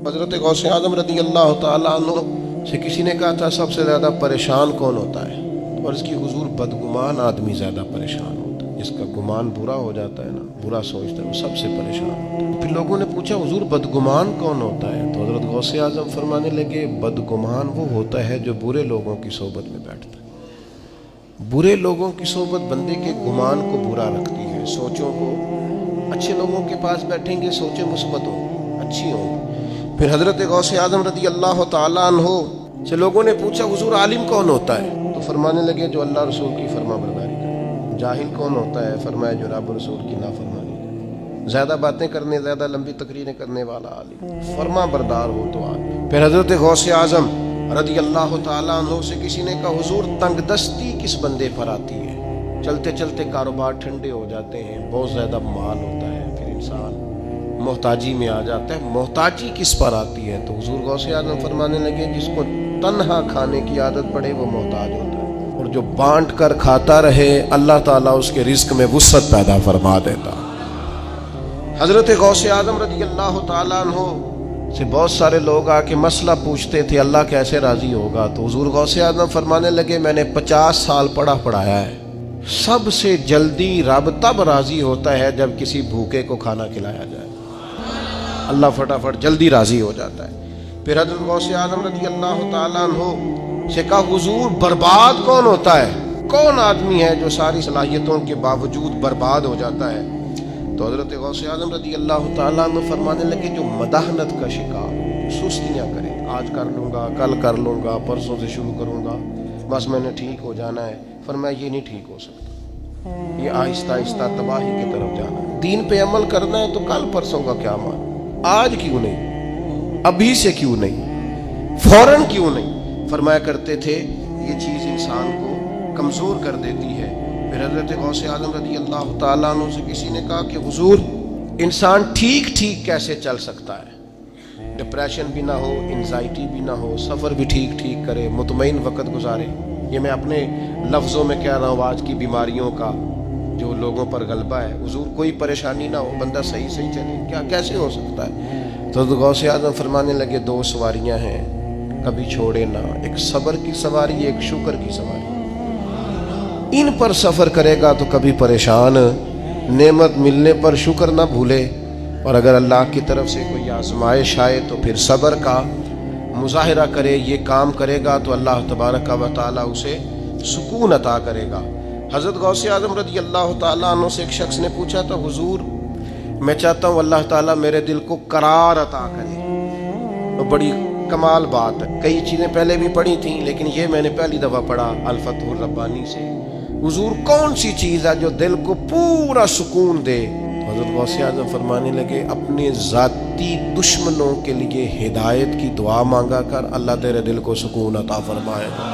حضرت غوث اعظم رضی اللہ تعالیٰ عنہ سے کسی نے کہا تھا سب سے زیادہ پریشان کون ہوتا ہے؟ اور اس کی حضور بدگمان آدمی زیادہ پریشان ہوتا ہے، جس کا گمان برا ہو جاتا ہے نا، برا سوچتا ہے، وہ سب سے پریشان ہوتا ہے۔ پھر لوگوں نے پوچھا حضور بدگمان کون ہوتا ہے؟ تو حضرت غوث اعظم فرمانے لگے بدگمان وہ ہوتا ہے جو برے لوگوں کی صحبت میں بیٹھتا ہے۔ برے لوگوں کی صحبت بندے کے گمان کو برا رکھتی ہے، سوچوں کو۔ اچھے لوگوں کے پاس بیٹھیں گے سوچیں مثبت ہوں، اچھی ہوں۔ پھر حضرت غوث اعظم رضی اللہ تعالیٰ عنہ سے لوگوں نے پوچھا حضور عالم کون ہوتا ہے؟ تو فرمانے لگے جو اللہ رسول کی فرما برداری کرے۔ جاہل کون ہوتا ہے؟ فرمایا جو رب رسول کی نافرمانی کرے۔ زیادہ باتیں کرنے، زیادہ لمبی تقریریں کرنے والا عالم، فرما بردار ہو تو عالم۔ پھر حضرت غوث اعظم رضی اللہ تعالیٰ عنہ سے کسی نے کہا حضور تنگ دستی کس بندے پر آتی ہے؟ چلتے چلتے کاروبار ٹھنڈے ہو جاتے ہیں، بہت زیادہ مال ہوتا ہے، پھر انسان محتاجی میں آ جاتا ہے، محتاجی کس پر آتی ہے؟ تو حضور غوث اعظم فرمانے لگے جس کو تنہا کھانے کی عادت پڑے وہ محتاج ہوتا ہے، اور جو بانٹ کر کھاتا رہے اللہ تعالیٰ اس کے رزق میں وسعت پیدا فرما دیتا۔ حضرت غوث اعظم رضی اللہ تعالیٰ عنہ سے بہت سارے لوگ آ کے مسئلہ پوچھتے تھے اللہ کیسے راضی ہوگا؟ تو حضور غوث اعظم فرمانے لگے میں نے 50 سال پڑھایا ہے، سب سے جلدی رب تب راضی ہوتا ہے جب کسی بھوکے کو کھانا کھلایا جائے، اللہ فٹافٹ جلدی راضی ہو جاتا ہے۔ پھر حضرت غوث اعظم رضی اللہ تعالیٰ عنہ سے کہا حضور برباد کون ہوتا ہے؟ کون آدمی ہے جو ساری صلاحیتوں کے باوجود برباد ہو جاتا ہے؟ تو حضرت غوث اعظم رضی اللہ تعالیٰ عنہ فرمانے لگے جو مداحنت کا شکار، سستیاں کرے، آج کر لوں گا، کل کر لوں گا، پرسوں سے شروع کروں گا، بس میں نے ٹھیک ہو جانا ہے۔ فرمایا یہ نہیں ٹھیک ہو سکتا، یہ آہستہ آہستہ تباہی کی طرف جانا ہے۔ دین پہ عمل کرنا ہے تو کل پرسوں کا کیا مان، آج کیوں نہیں، ابھی سے کیوں نہیں، فوراً کیوں نہیں؟ فرمایا کرتے تھے یہ چیز انسان کو کمزور کر دیتی ہے۔ پھر حضرت غوث اعظم رضی اللہ تعالیٰ عنہ سے کسی نے کہا کہ حضور انسان ٹھیک کیسے چل سکتا ہے؟ ڈپریشن بھی نہ ہو، انزائٹی بھی نہ ہو، سفر بھی ٹھیک کرے، مطمئن وقت گزارے۔ یہ میں اپنے لفظوں میں کہہ رہا ہوں آج کی بیماریوں کا جو لوگوں پر غلبہ ہے۔ حضور کوئی پریشانی نہ ہو، بندہ صحیح چلے، کیا کیسے ہو سکتا ہے؟ تو غوث اعظم فرمانے لگے دو سواریاں ہیں کبھی چھوڑے نہ، ایک صبر کی سواری، ایک شکر کی سواری۔ ان پر سفر کرے گا تو کبھی پریشان، نعمت ملنے پر شکر نہ بھولے، اور اگر اللہ کی طرف سے کوئی آزمائش آئے تو پھر صبر کا مظاہرہ کرے، یہ کام کرے گا تو اللہ تبارک و تعالیٰ اسے سکون عطا کرے گا۔ حضرت غوث اعظم رضی اللہ تعالیٰ عنہ سے ایک شخص نے پوچھا تھا حضور میں چاہتا ہوں اللہ تعالیٰ میرے دل کو قرار عطا کرے۔ تو بڑی کمال بات ہے، کئی چیزیں پہلے بھی پڑھی تھیں لیکن یہ میں نے پہلی دفعہ پڑھا الفتح الربانی سے۔ حضور کون سی چیز ہے جو دل کو پورا سکون دے؟ حضرت غوث اعظم فرمانے لگے اپنے ذاتی دشمنوں کے لیے ہدایت کی دعا مانگا کر، اللہ تیرے دل کو سکون عطا فرمائے گا۔